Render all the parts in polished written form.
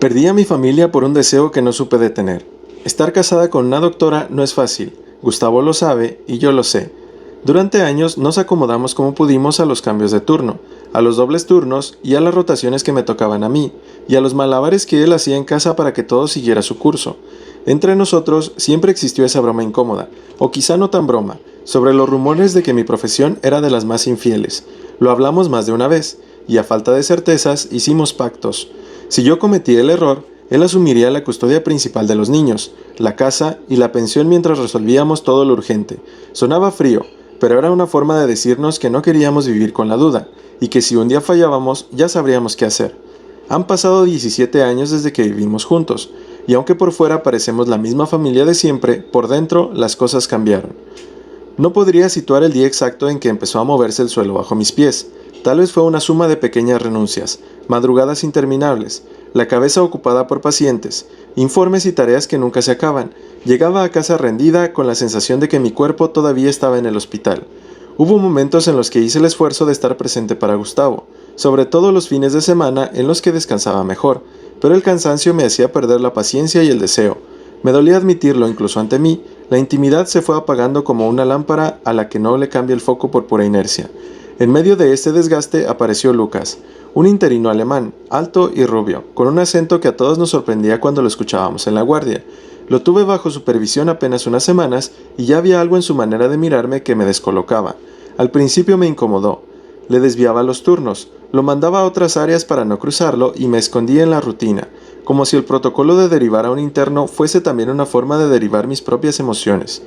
Perdí a mi familia por un deseo que no supe detener. Estar casada con una doctora no es fácil. Gustavo lo sabe y yo lo sé. Durante años nos acomodamos como pudimos a los cambios de turno, a los dobles turnos y a las rotaciones que me tocaban a mí, y a los malabares que él hacía en casa para que todo siguiera su curso. Entre nosotros siempre existió esa broma incómoda, o quizá no tan broma, sobre los rumores de que mi profesión era de las más infieles. Lo hablamos más de una vez, y a falta de certezas hicimos pactos. Si yo cometía el error, él asumiría la custodia principal de los niños, la casa y la pensión mientras resolvíamos todo lo urgente. Sonaba frío, pero era una forma de decirnos que no queríamos vivir con la duda, y que si un día fallábamos ya sabríamos qué hacer. Han pasado 17 años desde que vivimos juntos, y aunque por fuera parecemos la misma familia de siempre, por dentro las cosas cambiaron. No podría situar el día exacto en que empezó a moverse el suelo bajo mis pies. Tal vez fue una suma de pequeñas renuncias, madrugadas interminables, la cabeza ocupada por pacientes, informes y tareas que nunca se acaban. Llegaba a casa rendida con la sensación de que mi cuerpo todavía estaba en el hospital. Hubo momentos en los que hice el esfuerzo de estar presente para Gustavo, sobre todo los fines de semana en los que descansaba mejor, pero el cansancio me hacía perder la paciencia y el deseo. Me dolía admitirlo incluso ante mí, la intimidad se fue apagando como una lámpara a la que no le cambia el foco por pura inercia. En medio de este desgaste apareció Lucas, un interino alemán, alto y rubio, con un acento que a todos nos sorprendía cuando lo escuchábamos en la guardia. Lo tuve bajo supervisión apenas unas semanas y ya había algo en su manera de mirarme que me descolocaba. Al principio me incomodó. Le desviaba los turnos, lo mandaba a otras áreas para no cruzarlo y me escondía en la rutina, como si el protocolo de derivar a un interno fuese también una forma de derivar mis propias emociones.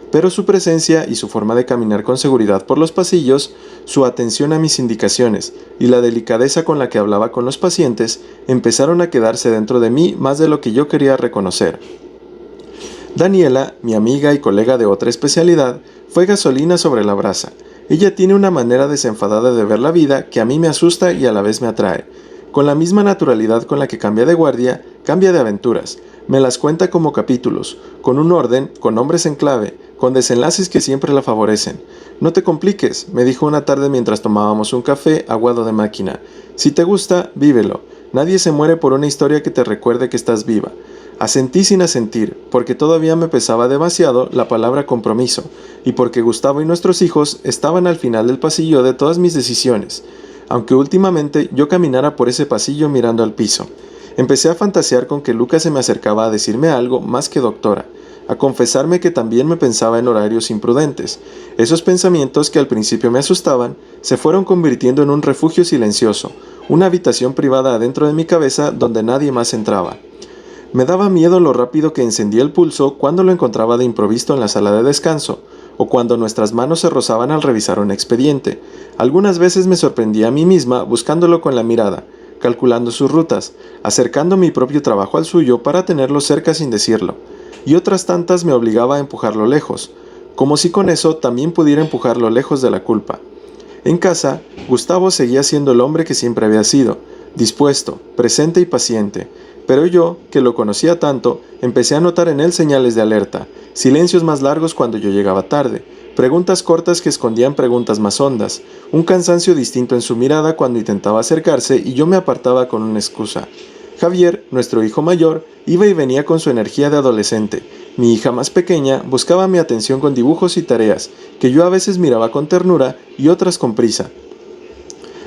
Pero su presencia y su forma de caminar con seguridad por los pasillos, su atención a mis indicaciones y la delicadeza con la que hablaba con los pacientes empezaron a quedarse dentro de mí más de lo que yo quería reconocer. Daniela, mi amiga y colega de otra especialidad, fue gasolina sobre la brasa. Ella tiene una manera desenfadada de ver la vida que a mí me asusta y a la vez me atrae. Con la misma naturalidad con la que cambia de guardia, cambia de aventuras. Me las cuenta como capítulos, con un orden, con nombres en clave, con desenlaces que siempre la favorecen. No te compliques, me dijo una tarde mientras tomábamos un café aguado de máquina. Si te gusta, vívelo. Nadie se muere por una historia que te recuerde que estás viva. Asentí sin asentir, porque todavía me pesaba demasiado la palabra compromiso, y porque Gustavo y nuestros hijos estaban al final del pasillo de todas mis decisiones, aunque últimamente yo caminara por ese pasillo mirando al piso. Empecé a fantasear con que Lucas se me acercaba a decirme algo más que doctora, a confesarme que también me pensaba en horarios imprudentes. Esos pensamientos que al principio me asustaban, se fueron convirtiendo en un refugio silencioso, una habitación privada adentro de mi cabeza donde nadie más entraba. Me daba miedo lo rápido que encendía el pulso cuando lo encontraba de improviso en la sala de descanso, o cuando nuestras manos se rozaban al revisar un expediente. Algunas veces me sorprendía a mí misma buscándolo con la mirada, calculando sus rutas, acercando mi propio trabajo al suyo para tenerlo cerca sin decirlo, y otras tantas me obligaba a empujarlo lejos, como si con eso también pudiera empujarlo lejos de la culpa. En casa, Gustavo seguía siendo el hombre que siempre había sido, dispuesto, presente y paciente, pero yo, que lo conocía tanto, empecé a notar en él señales de alerta, silencios más largos cuando yo llegaba tarde, preguntas cortas que escondían preguntas más hondas, un cansancio distinto en su mirada cuando intentaba acercarse y yo me apartaba con una excusa. Javier, nuestro hijo mayor, iba y venía con su energía de adolescente. Mi hija más pequeña buscaba mi atención con dibujos y tareas, que yo a veces miraba con ternura y otras con prisa.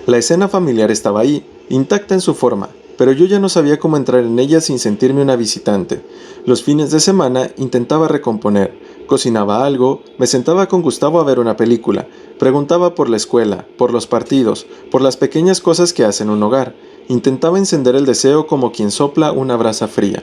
La escena familiar estaba ahí, intacta en su forma, pero yo ya no sabía cómo entrar en ella sin sentirme una visitante. Los fines de semana intentaba recomponer, cocinaba algo, me sentaba con Gustavo a ver una película, preguntaba por la escuela, por los partidos, por las pequeñas cosas que hacen un hogar. Intentaba encender el deseo como quien sopla una brasa fría.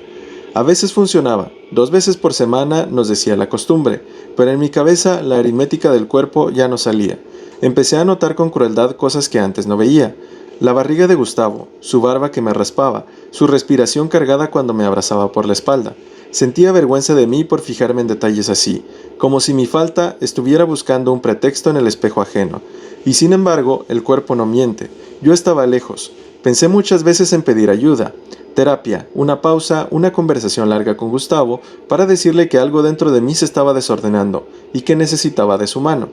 A veces funcionaba, 2 veces por semana nos decía la costumbre, pero en mi cabeza la aritmética del cuerpo ya no salía. Empecé a notar con crueldad cosas que antes no veía. La barriga de Gustavo, su barba que me raspaba, su respiración cargada cuando me abrazaba por la espalda. Sentía vergüenza de mí por fijarme en detalles así, como si mi falta estuviera buscando un pretexto en el espejo ajeno. Y sin embargo, el cuerpo no miente. Yo estaba lejos. Pensé muchas veces en pedir ayuda, terapia, una pausa, una conversación larga con Gustavo para decirle que algo dentro de mí se estaba desordenando y que necesitaba de su mano.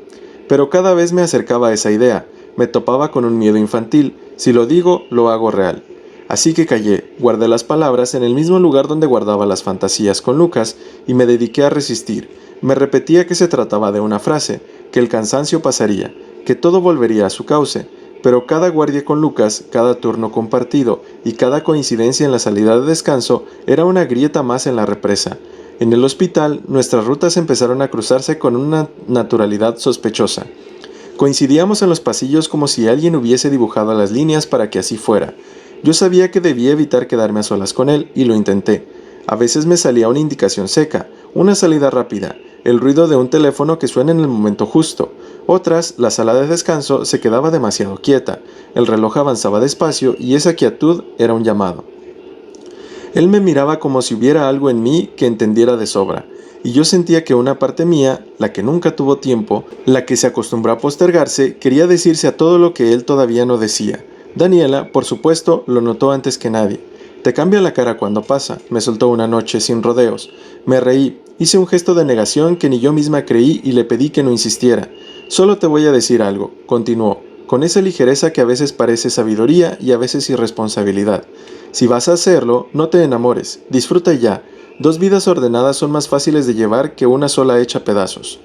Pero cada vez me acercaba a esa idea, me topaba con un miedo infantil. Si lo digo, lo hago real. Así que callé, guardé las palabras en el mismo lugar donde guardaba las fantasías con Lucas y me dediqué a resistir. Me repetía que se trataba de una frase, que el cansancio pasaría, que todo volvería a su cauce, pero cada guardia con Lucas, cada turno compartido y cada coincidencia en la salida de descanso era una grieta más en la represa. En el hospital, nuestras rutas empezaron a cruzarse con una naturalidad sospechosa. Coincidíamos en los pasillos como si alguien hubiese dibujado las líneas para que así fuera. Yo sabía que debía evitar quedarme a solas con él y lo intenté. A veces me salía una indicación seca, una salida rápida, el ruido de un teléfono que suena en el momento justo. Otras, la sala de descanso se quedaba demasiado quieta, el reloj avanzaba despacio y esa quietud era un llamado. Él me miraba como si hubiera algo en mí que entendiera de sobra, y yo sentía que una parte mía, la que nunca tuvo tiempo, la que se acostumbró a postergarse, quería decirse a todo lo que él todavía no decía. Daniela, por supuesto, lo notó antes que nadie. «Te cambia la cara cuando pasa», me soltó una noche sin rodeos. Me reí, hice un gesto de negación que ni yo misma creí y le pedí que no insistiera. «Solo te voy a decir algo», continuó, con esa ligereza que a veces parece sabiduría y a veces irresponsabilidad. «Si vas a hacerlo, no te enamores, disfruta ya. 2 vidas ordenadas son más fáciles de llevar que una sola hecha pedazos».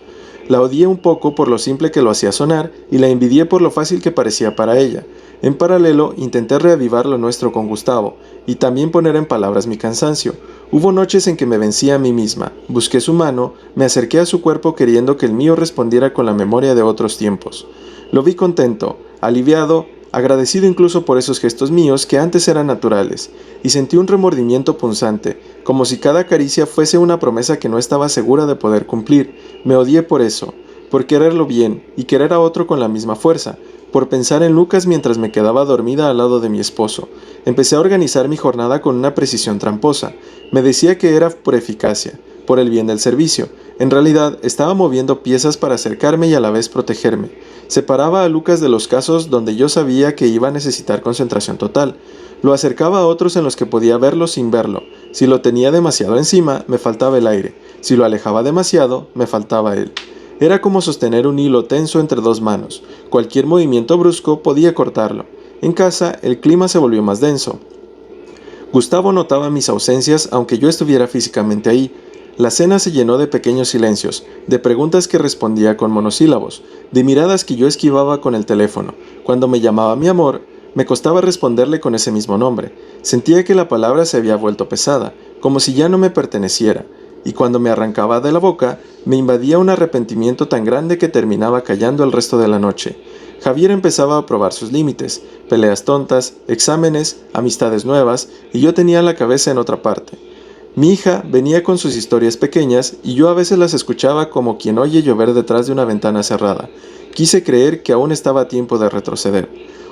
La odié un poco por lo simple que lo hacía sonar y la envidié por lo fácil que parecía para ella. En paralelo, intenté reavivar lo nuestro con Gustavo y también poner en palabras mi cansancio. Hubo noches en que me vencí a mí misma, busqué su mano, me acerqué a su cuerpo queriendo que el mío respondiera con la memoria de otros tiempos. Lo vi contento, aliviado, agradecido incluso por esos gestos míos que antes eran naturales, y sentí un remordimiento punzante, como si cada caricia fuese una promesa que no estaba segura de poder cumplir. Me odié por eso, por quererlo bien y querer a otro con la misma fuerza, por pensar en Lucas mientras me quedaba dormida al lado de mi esposo. Empecé a organizar mi jornada con una precisión tramposa. Me decía que era por eficacia, por el bien del servicio. En realidad, estaba moviendo piezas para acercarme y a la vez protegerme. Separaba a Lucas de los casos donde yo sabía que iba a necesitar concentración total. Lo acercaba a otros en los que podía verlo sin verlo. Si lo tenía demasiado encima, me faltaba el aire. Si lo alejaba demasiado, me faltaba él. Era como sostener un hilo tenso entre 2 manos. Cualquier movimiento brusco podía cortarlo. En casa, el clima se volvió más denso. Gustavo notaba mis ausencias aunque yo estuviera físicamente ahí. La cena se llenó de pequeños silencios, de preguntas que respondía con monosílabos, de miradas que yo esquivaba con el teléfono. Cuando me llamaba mi amor, me costaba responderle con ese mismo nombre. Sentía que la palabra se había vuelto pesada, como si ya no me perteneciera. Y cuando me arrancaba de la boca, me invadía un arrepentimiento tan grande que terminaba callando el resto de la noche. Javier empezaba a probar sus límites, peleas tontas, exámenes, amistades nuevas, y yo tenía la cabeza en otra parte. Mi hija venía con sus historias pequeñas y yo a veces las escuchaba como quien oye llover detrás de una ventana cerrada. Quise creer que aún estaba a tiempo de retroceder.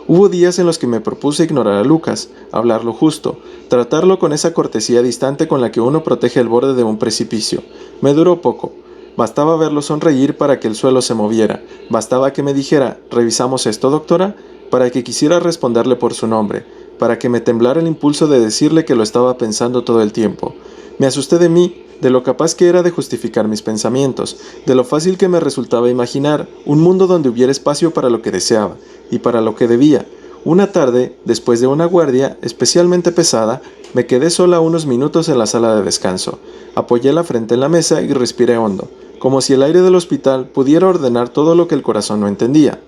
Hubo días en los que me propuse ignorar a Lucas, hablar lo justo, tratarlo con esa cortesía distante con la que uno protege el borde de un precipicio. Me duró poco. Bastaba verlo sonreír para que el suelo se moviera. Bastaba que me dijera, «¿Revisamos esto, doctora?», para que quisiera responderle por su nombre, para que me temblara el impulso de decirle que lo estaba pensando todo el tiempo. Me asusté de mí, de lo capaz que era de justificar mis pensamientos, de lo fácil que me resultaba imaginar un mundo donde hubiera espacio para lo que deseaba y para lo que debía. Una tarde, después de una guardia especialmente pesada, me quedé sola unos minutos en la sala de descanso. Apoyé la frente en la mesa y respiré hondo, como si el aire del hospital pudiera ordenar todo lo que el corazón no entendía.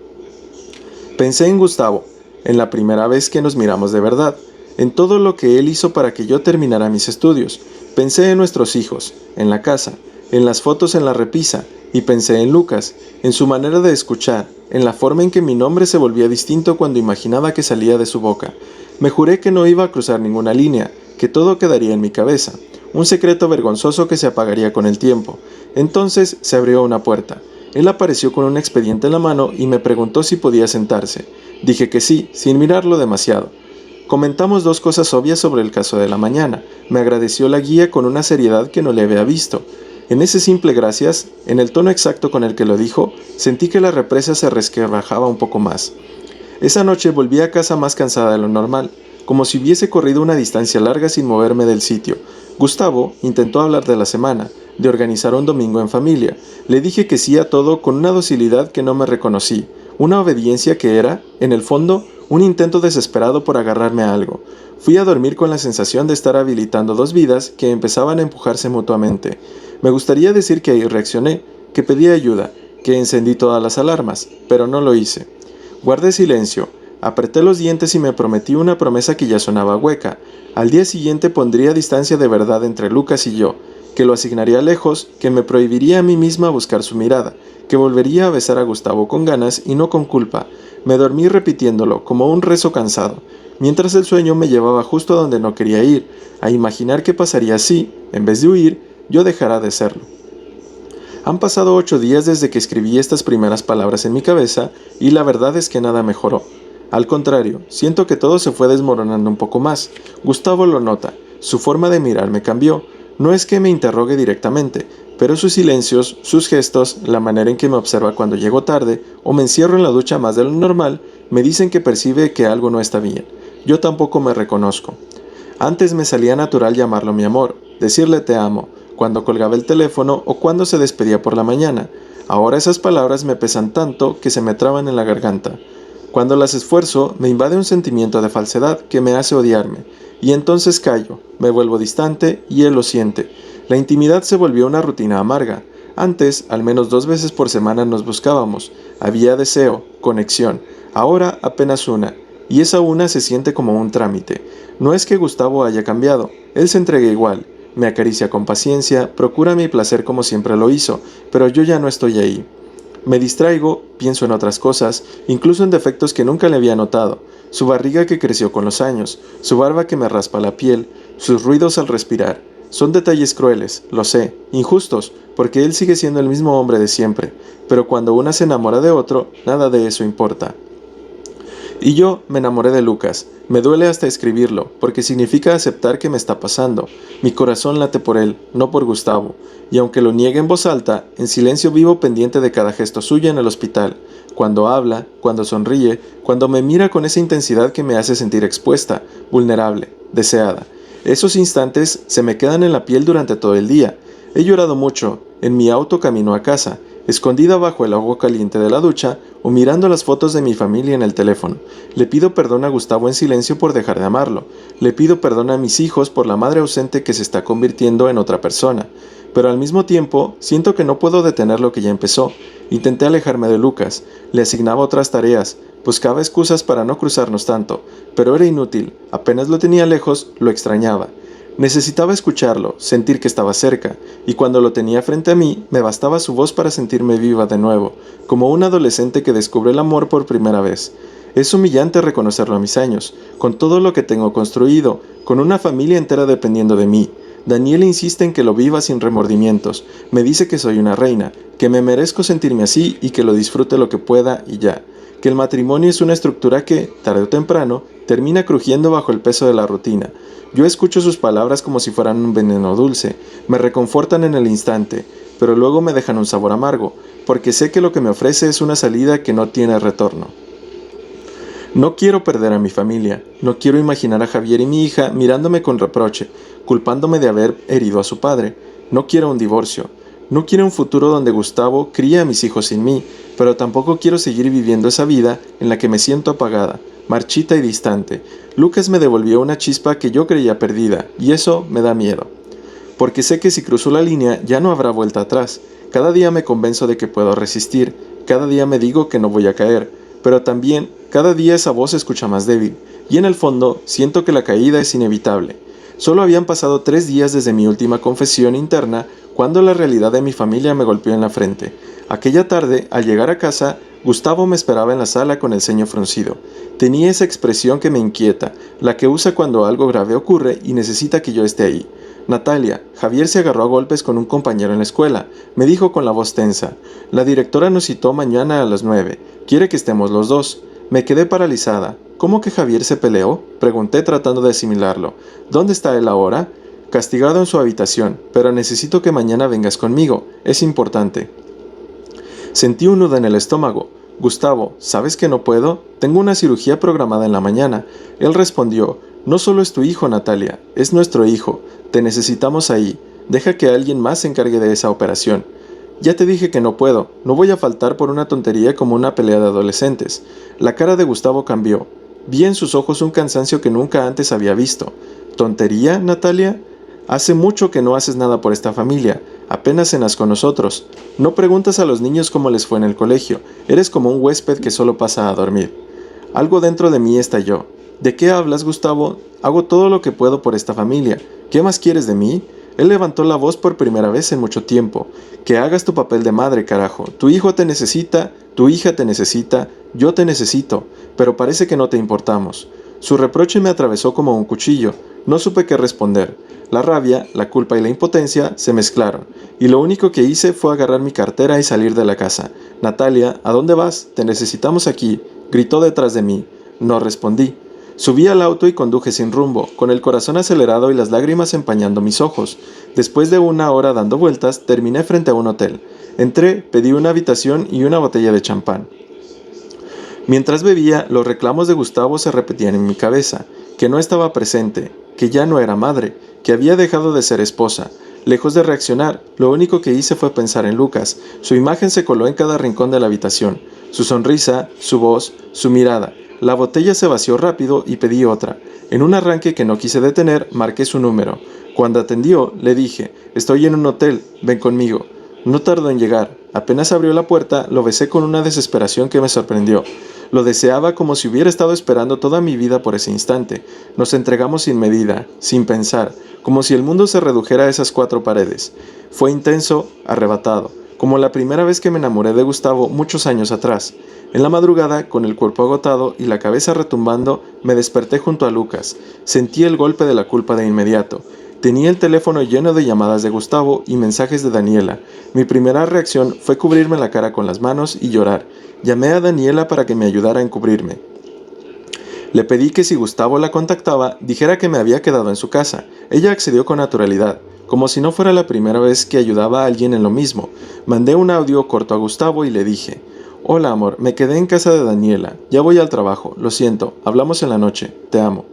Pensé en Gustavo, en la primera vez que nos miramos de verdad, en todo lo que él hizo para que yo terminara mis estudios. Pensé en nuestros hijos, en la casa, en las fotos en la repisa, y pensé en Lucas, en su manera de escuchar, en la forma en que mi nombre se volvía distinto cuando imaginaba que salía de su boca. Me juré que no iba a cruzar ninguna línea, que todo quedaría en mi cabeza, un secreto vergonzoso que se apagaría con el tiempo. Entonces se abrió una puerta. Él apareció con un expediente en la mano y me preguntó si podía sentarse. Dije que sí, sin mirarlo demasiado. Comentamos 2 cosas obvias sobre el caso de la mañana. Me agradeció la guía con una seriedad que no le había visto. En ese simple gracias, en el tono exacto con el que lo dijo, sentí que la represa se resquebrajaba un poco más. Esa noche volví a casa más cansada de lo normal, como si hubiese corrido una distancia larga sin moverme del sitio. Gustavo intentó hablar de la semana, de organizar un domingo en familia. Le dije que sí a todo con una docilidad que no me reconocí, una obediencia que era, en el fondo, un intento desesperado por agarrarme a algo. Fui a dormir con la sensación de estar habilitando dos vidas que empezaban a empujarse mutuamente. Me gustaría decir que ahí reaccioné, que pedí ayuda, que encendí todas las alarmas, pero no lo hice. Guardé silencio, apreté los dientes y me prometí una promesa que ya sonaba hueca. Al día siguiente pondría distancia de verdad entre Lucas y yo, que lo asignaría lejos, que me prohibiría a mí misma buscar su mirada, que volvería a besar a Gustavo con ganas y no con culpa. Me dormí repitiéndolo, como un rezo cansado, mientras el sueño me llevaba justo a donde no quería ir, a imaginar qué pasaría si, en vez de huir, yo dejara de serlo. Han pasado 8 días desde que escribí estas primeras palabras en mi cabeza y la verdad es que nada mejoró. Al contrario, siento que todo se fue desmoronando un poco más. Gustavo lo nota, su forma de mirarme cambió. No es que me interrogue directamente, pero sus silencios, sus gestos, la manera en que me observa cuando llego tarde o me encierro en la ducha más de lo normal, me dicen que percibe que algo no está bien. Yo tampoco me reconozco. Antes me salía natural llamarlo mi amor, decirle te amo, cuando colgaba el teléfono o cuando se despedía por la mañana. Ahora esas palabras me pesan tanto que se me traban en la garganta. Cuando las esfuerzo, me invade un sentimiento de falsedad que me hace odiarme, y entonces callo, me vuelvo distante y él lo siente. La intimidad se volvió una rutina amarga. Antes, al menos 2 veces por semana nos buscábamos, había deseo, conexión, ahora apenas una, y esa una se siente como un trámite. No es que Gustavo haya cambiado, él se entrega igual, me acaricia con paciencia, procura mi placer como siempre lo hizo, pero yo ya no estoy ahí. Me distraigo, pienso en otras cosas, incluso en defectos que nunca le había notado, su barriga que creció con los años, su barba que me raspa la piel, sus ruidos al respirar. Son detalles crueles, lo sé, injustos, porque él sigue siendo el mismo hombre de siempre, pero cuando una se enamora de otro, nada de eso importa. Y yo me enamoré de Lucas. Me duele hasta escribirlo, porque significa aceptar que me está pasando. Mi corazón late por él, no por Gustavo. Y aunque lo niegue en voz alta, en silencio vivo pendiente de cada gesto suyo en el hospital. Cuando habla, cuando sonríe, cuando me mira con esa intensidad que me hace sentir expuesta, vulnerable, deseada. Esos instantes se me quedan en la piel durante todo el día. He llorado mucho, en mi auto camino a casa, escondida bajo el agua caliente de la ducha o mirando las fotos de mi familia en el teléfono. Le pido perdón a Gustavo en silencio por dejar de amarlo. Le pido perdón a mis hijos por la madre ausente que se está convirtiendo en otra persona. Pero al mismo tiempo, siento que no puedo detener lo que ya empezó. Intenté alejarme de Lucas, le asignaba otras tareas, buscaba excusas para no cruzarnos tanto, pero era inútil. Apenas lo tenía lejos, lo extrañaba. Necesitaba escucharlo, sentir que estaba cerca, y cuando lo tenía frente a mí, me bastaba su voz para sentirme viva de nuevo, como un adolescente que descubre el amor por primera vez. Es humillante reconocerlo a mis años, con todo lo que tengo construido, con una familia entera dependiendo de mí. Daniel insiste en que lo viva sin remordimientos, me dice que soy una reina, que me merezco sentirme así y que lo disfrute lo que pueda y ya, que el matrimonio es una estructura que, tarde o temprano, termina crujiendo bajo el peso de la rutina. Yo escucho sus palabras como si fueran un veneno dulce, me reconfortan en el instante, pero luego me dejan un sabor amargo, porque sé que lo que me ofrece es una salida que no tiene retorno. No quiero perder a mi familia, no quiero imaginar a Javier y mi hija mirándome con reproche, culpándome de haber herido a su padre. No quiero un divorcio, no quiero un futuro donde Gustavo críe a mis hijos sin mí, pero tampoco quiero seguir viviendo esa vida en la que me siento apagada, marchita y distante. Lucas me devolvió una chispa que yo creía perdida, y eso me da miedo. Porque sé que si cruzo la línea ya no habrá vuelta atrás. Cada día me convenzo de que puedo resistir, cada día me digo que no voy a caer, pero también cada día esa voz se escucha más débil, y en el fondo siento que la caída es inevitable. Solo habían pasado 3 días desde mi última confesión interna cuando la realidad de mi familia me golpeó en la frente. Aquella tarde, al llegar a casa, Gustavo me esperaba en la sala con el ceño fruncido. Tenía esa expresión que me inquieta, la que usa cuando algo grave ocurre y necesita que yo esté ahí. Natalia, Javier se agarró a golpes con un compañero en la escuela, me dijo con la voz tensa. La directora nos citó mañana a las 9, quiere que estemos los dos. Me quedé paralizada. ¿Cómo que Javier se peleó? Pregunté tratando de asimilarlo. ¿Dónde está él ahora? Castigado en su habitación, pero necesito que mañana vengas conmigo, es importante. Sentí un nudo en el estómago. Gustavo, ¿sabes que no puedo? Tengo una cirugía programada en la mañana. Él respondió, no solo es tu hijo, Natalia, es nuestro hijo. Te necesitamos ahí. Deja que alguien más se encargue de esa operación. Ya te dije que no puedo. No voy a faltar por una tontería como una pelea de adolescentes. La cara de Gustavo cambió. Vi en sus ojos un cansancio que nunca antes había visto. ¿Tontería, Natalia? Hace mucho que no haces nada por esta familia. Apenas cenas con nosotros. No preguntas a los niños cómo les fue en el colegio. Eres como un huésped que solo pasa a dormir. Algo dentro de mí estalló. ¿De qué hablas, Gustavo? Hago todo lo que puedo por esta familia. ¿Qué más quieres de mí? Él levantó la voz por primera vez en mucho tiempo. Que hagas tu papel de madre, carajo. Tu hijo te necesita, tu hija te necesita, yo te necesito, pero parece que no te importamos. Su reproche me atravesó como un cuchillo. No supe qué responder. La rabia, la culpa y la impotencia se mezclaron, y lo único que hice fue agarrar mi cartera y salir de la casa. Natalia, ¿a dónde vas? Te necesitamos aquí, gritó detrás de mí. No respondí. Subí al auto y conduje sin rumbo, con el corazón acelerado y las lágrimas empañando mis ojos. Después de una hora dando vueltas, terminé frente a un hotel. Entré, pedí una habitación y una botella de champán. Mientras bebía, los reclamos de Gustavo se repetían en mi cabeza, que no estaba presente, que ya no era madre, que había dejado de ser esposa. Lejos de reaccionar, lo único que hice fue pensar en Lucas. Su imagen se coló en cada rincón de la habitación, su sonrisa, su voz, su mirada. La botella se vació rápido y pedí otra. En un arranque que no quise detener, marqué su número. Cuando atendió, le dije, «Estoy en un hotel, ven conmigo». No tardó en llegar. Apenas abrió la puerta, lo besé con una desesperación que me sorprendió. Lo deseaba como si hubiera estado esperando toda mi vida por ese instante. Nos entregamos sin medida, sin pensar, como si el mundo se redujera a esas 4 paredes. Fue intenso, arrebatado, como la primera vez que me enamoré de Gustavo muchos años atrás. En la madrugada, con el cuerpo agotado y la cabeza retumbando, me desperté junto a Lucas. Sentí el golpe de la culpa de inmediato. Tenía el teléfono lleno de llamadas de Gustavo y mensajes de Daniela. Mi primera reacción fue cubrirme la cara con las manos y llorar. Llamé a Daniela para que me ayudara a encubrirme. Le pedí que si Gustavo la contactaba, dijera que me había quedado en su casa. Ella accedió con naturalidad, como si no fuera la primera vez que ayudaba a alguien en lo mismo. Mandé un audio corto a Gustavo y le dije, «Hola amor, me quedé en casa de Daniela. Ya voy al trabajo, lo siento, hablamos en la noche, te amo».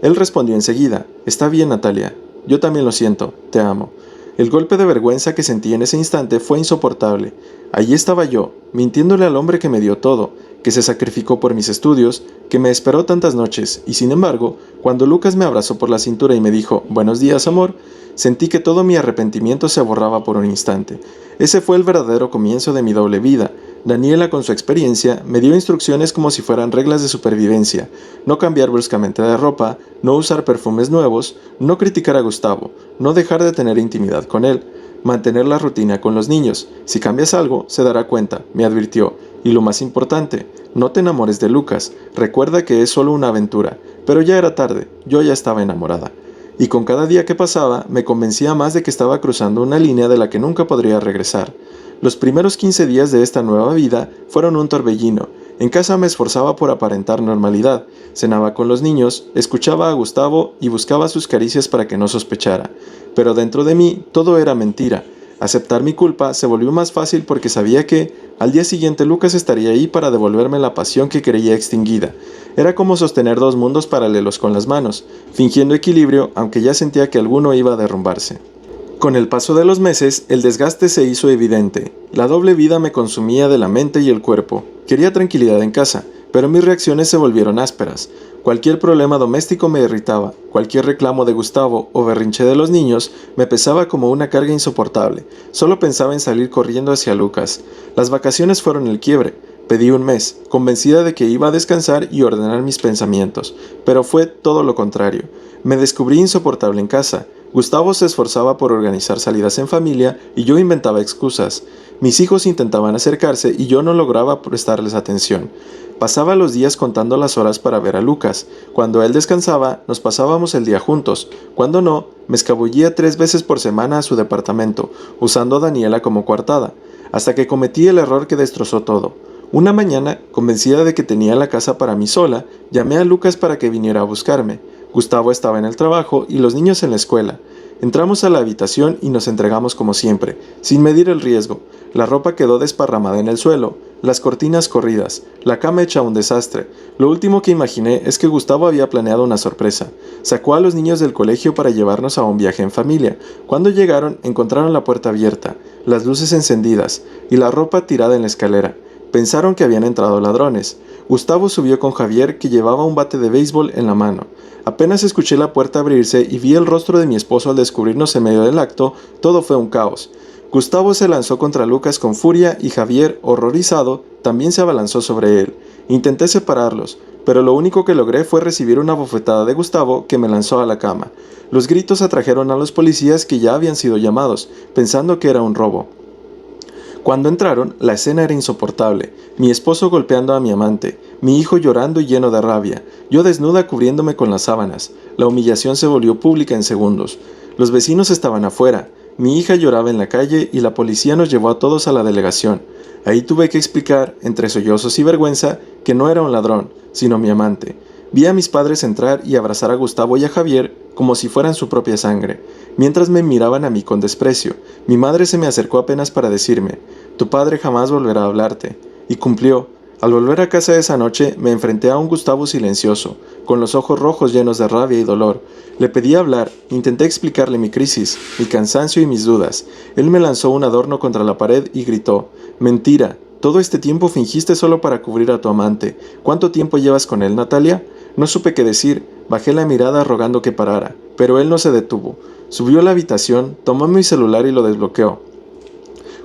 Él respondió enseguida, «Está bien, Natalia. Yo también lo siento, te amo». El golpe de vergüenza que sentí en ese instante fue insoportable. Allí estaba yo, mintiéndole al hombre que me dio todo, que se sacrificó por mis estudios, que me esperó tantas noches, y sin embargo, cuando Lucas me abrazó por la cintura y me dijo, «Buenos días, amor», sentí que todo mi arrepentimiento se borraba por un instante. Ese fue el verdadero comienzo de mi doble vida. Daniela, con su experiencia, me dio instrucciones como si fueran reglas de supervivencia. No cambiar bruscamente de ropa, no usar perfumes nuevos, no criticar a Gustavo, no dejar de tener intimidad con él, mantener la rutina con los niños. Si cambias algo, se dará cuenta, me advirtió. Y lo más importante, no te enamores de Lucas. Recuerda que es solo una aventura. Pero ya era tarde, yo ya estaba enamorada. Y con cada día que pasaba, me convencía más de que estaba cruzando una línea de la que nunca podría regresar. Los primeros 15 días de esta nueva vida fueron un torbellino. En casa me esforzaba por aparentar normalidad. Cenaba con los niños, escuchaba a Gustavo y buscaba sus caricias para que no sospechara. Pero dentro de mí todo era mentira. Aceptar mi culpa se volvió más fácil porque sabía que, al día siguiente, Lucas estaría ahí para devolverme la pasión que creía extinguida. Era como sostener 2 mundos paralelos con las manos, fingiendo equilibrio, aunque ya sentía que alguno iba a derrumbarse. Con el paso de los meses, el desgaste se hizo evidente. La doble vida me consumía de la mente y el cuerpo. Quería tranquilidad en casa, pero mis reacciones se volvieron ásperas. Cualquier problema doméstico me irritaba, cualquier reclamo de Gustavo o berrinche de los niños me pesaba como una carga insoportable. Solo pensaba en salir corriendo hacia Lucas. Las vacaciones fueron el quiebre. Pedí un mes, convencida de que iba a descansar y ordenar mis pensamientos, pero fue todo lo contrario. Me descubrí insoportable en casa. Gustavo se esforzaba por organizar salidas en familia y yo inventaba excusas. Mis hijos intentaban acercarse y yo no lograba prestarles atención. Pasaba los días contando las horas para ver a Lucas. Cuando él descansaba, nos pasábamos el día juntos. Cuando no, me escabullía 3 veces por semana a su departamento, usando a Daniela como coartada, hasta que cometí el error que destrozó todo. Una mañana, convencida de que tenía la casa para mí sola, llamé a Lucas para que viniera a buscarme. Gustavo estaba en el trabajo y los niños en la escuela. Entramos a la habitación y nos entregamos como siempre, sin medir el riesgo. La ropa quedó desparramada en el suelo, las cortinas corridas, la cama hecha un desastre. Lo último que imaginé es que Gustavo había planeado una sorpresa. Sacó a los niños del colegio para llevarnos a un viaje en familia. Cuando llegaron, encontraron la puerta abierta, las luces encendidas y la ropa tirada en la escalera. Pensaron que habían entrado ladrones. Gustavo subió con Javier, que llevaba un bate de béisbol en la mano. Apenas escuché la puerta abrirse y vi el rostro de mi esposo al descubrirnos en medio del acto, todo fue un caos. Gustavo se lanzó contra Lucas con furia y Javier, horrorizado, también se abalanzó sobre él. Intenté separarlos, pero lo único que logré fue recibir una bofetada de Gustavo, que me lanzó a la cama. Los gritos atrajeron a los policías, que ya habían sido llamados, pensando que era un robo. Cuando entraron, la escena era insoportable. Mi esposo golpeando a mi amante, mi hijo llorando y lleno de rabia, yo desnuda cubriéndome con las sábanas. La humillación se volvió pública en segundos. Los vecinos estaban afuera, mi hija lloraba en la calle y la policía nos llevó a todos a la delegación. Ahí tuve que explicar, entre sollozos y vergüenza, que no era un ladrón, sino mi amante. Vi a mis padres entrar y abrazar a Gustavo y a Javier como si fueran su propia sangre, mientras me miraban a mí con desprecio. Mi madre se me acercó apenas para decirme: «Tu padre jamás volverá a hablarte». Y cumplió. Al volver a casa esa noche, me enfrenté a un Gustavo silencioso, con los ojos rojos llenos de rabia y dolor. Le pedí hablar, intenté explicarle mi crisis, mi cansancio y mis dudas. Él me lanzó un adorno contra la pared y gritó: «Mentira, todo este tiempo fingiste solo para cubrir a tu amante. ¿Cuánto tiempo llevas con él, Natalia?». No supe qué decir, bajé la mirada rogando que parara, pero él no se detuvo. Subió a la habitación, tomó mi celular y lo desbloqueó.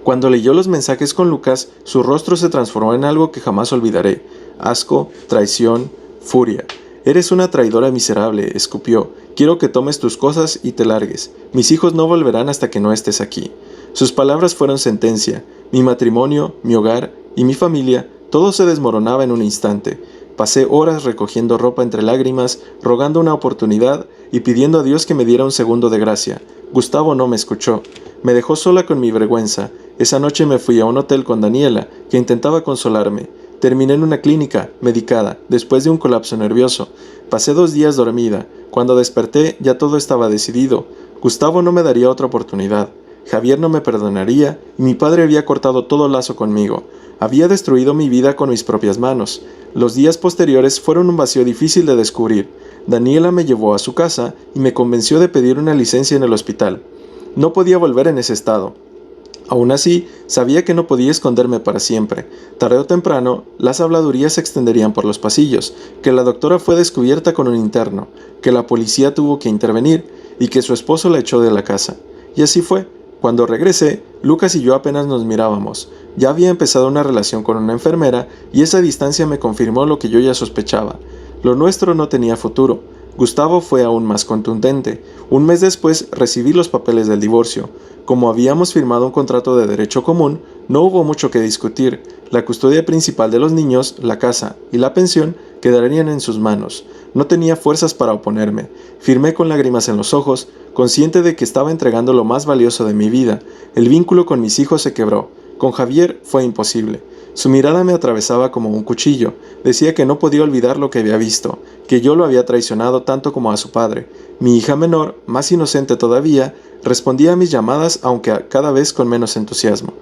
Cuando leyó los mensajes con Lucas, su rostro se transformó en algo que jamás olvidaré: asco, traición, furia. «Eres una traidora miserable», escupió. «Quiero que tomes tus cosas y te largues. Mis hijos no volverán hasta que no estés aquí». Sus palabras fueron sentencia. Mi matrimonio, mi hogar y mi familia, todo se desmoronaba en un instante. Pasé horas recogiendo ropa entre lágrimas, rogando una oportunidad y pidiendo a Dios que me diera un segundo de gracia. Gustavo no me escuchó. Me dejó sola con mi vergüenza. Esa noche me fui a un hotel con Daniela, que intentaba consolarme. Terminé en una clínica, medicada, después de un colapso nervioso. Pasé 2 días dormida. Cuando desperté, ya todo estaba decidido. Gustavo no me daría otra oportunidad. Javier no me perdonaría y mi padre había cortado todo lazo conmigo. Había destruido mi vida con mis propias manos. Los días posteriores fueron un vacío difícil de descubrir. Daniela me llevó a su casa y me convenció de pedir una licencia en el hospital. No podía volver en ese estado. Aún así, sabía que no podía esconderme para siempre. Tarde o temprano, las habladurías se extenderían por los pasillos, que la doctora fue descubierta con un interno, que la policía tuvo que intervenir y que su esposo la echó de la casa. Y así fue. Cuando regresé, Lucas y yo apenas nos mirábamos. Ya había empezado una relación con una enfermera y esa distancia me confirmó lo que yo ya sospechaba. Lo nuestro no tenía futuro. Gustavo fue aún más contundente. Un mes después recibí los papeles del divorcio. Como habíamos firmado un contrato de derecho común, no hubo mucho que discutir. La custodia principal de los niños, la casa y la pensión quedarían en sus manos. No tenía fuerzas para oponerme. Firmé con lágrimas en los ojos, consciente de que estaba entregando lo más valioso de mi vida. El vínculo con mis hijos se quebró. Con Javier fue imposible. Su mirada me atravesaba como un cuchillo. Decía que no podía olvidar lo que había visto, que yo lo había traicionado tanto como a su padre. Mi hija menor, más inocente todavía, respondía a mis llamadas, aunque cada vez con menos entusiasmo.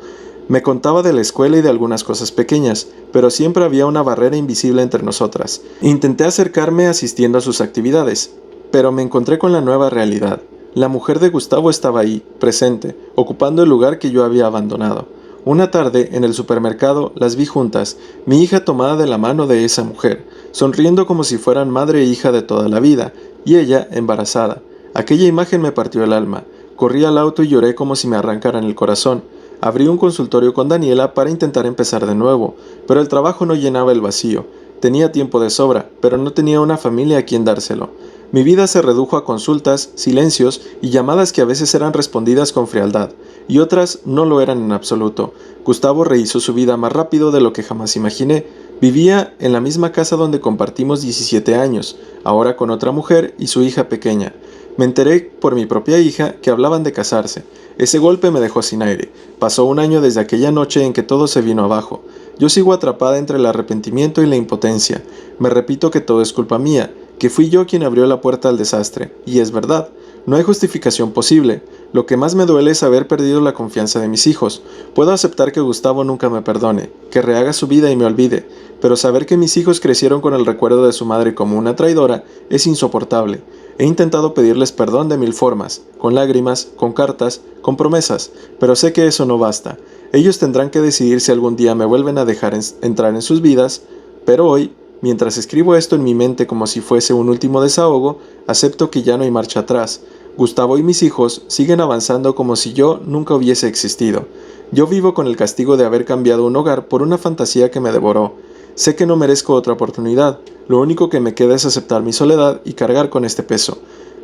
Me contaba de la escuela y de algunas cosas pequeñas, pero siempre había una barrera invisible entre nosotras. Intenté acercarme asistiendo a sus actividades, pero me encontré con la nueva realidad. La mujer de Gustavo estaba ahí, presente, ocupando el lugar que yo había abandonado. Una tarde, en el supermercado, las vi juntas, mi hija tomada de la mano de esa mujer, sonriendo como si fueran madre e hija de toda la vida, y ella embarazada. Aquella imagen me partió el alma. Corrí al auto y lloré como si me arrancaran el corazón. Abrí un consultorio con Daniela para intentar empezar de nuevo, pero el trabajo no llenaba el vacío. Tenía tiempo de sobra, pero no tenía una familia a quien dárselo. Mi vida se redujo a consultas, silencios y llamadas que a veces eran respondidas con frialdad, y otras no lo eran en absoluto. Gustavo rehizo su vida más rápido de lo que jamás imaginé. Vivía en la misma casa donde compartimos 17 años, ahora con otra mujer y su hija pequeña. Me enteré por mi propia hija que hablaban de casarse. Ese golpe me dejó sin aire. Pasó 1 año desde aquella noche en que todo se vino abajo. Yo sigo atrapada entre el arrepentimiento y la impotencia. Me repito que todo es culpa mía, que fui yo quien abrió la puerta al desastre. Y es verdad. No hay justificación posible. Lo que más me duele es haber perdido la confianza de mis hijos. Puedo aceptar que Gustavo nunca me perdone, que rehaga su vida y me olvide, pero saber que mis hijos crecieron con el recuerdo de su madre como una traidora es insoportable. He intentado pedirles perdón de 1000 formas, con lágrimas, con cartas, con promesas, pero sé que eso no basta. Ellos tendrán que decidir si algún día me vuelven a dejar entrar en sus vidas Pero hoy, mientras escribo esto en mi mente como si fuese un último desahogo, acepto que ya no hay marcha atrás. Gustavo y mis hijos siguen avanzando como si yo nunca hubiese existido. Yo vivo con el castigo de haber cambiado un hogar por una fantasía que me devoró. Sé que no merezco otra oportunidad, lo único que me queda es aceptar mi soledad y cargar con este peso.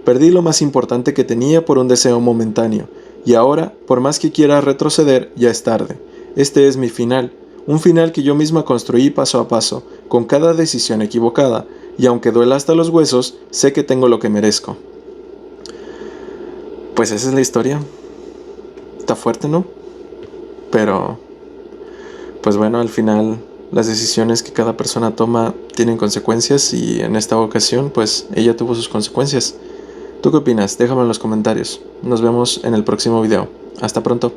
Perdí lo más importante que tenía por un deseo momentáneo, y ahora, por más que quiera retroceder, ya es tarde. Este es mi final, un final que yo misma construí paso a paso, con cada decisión equivocada, y aunque duela hasta los huesos, sé que tengo lo que merezco. Pues esa es la historia. Está fuerte, ¿no? Pero, pues bueno, al final las decisiones que cada persona toma tienen consecuencias y en esta ocasión, pues ella tuvo sus consecuencias. ¿Tú qué opinas? Déjame en los comentarios. Nos vemos en el próximo video. Hasta pronto.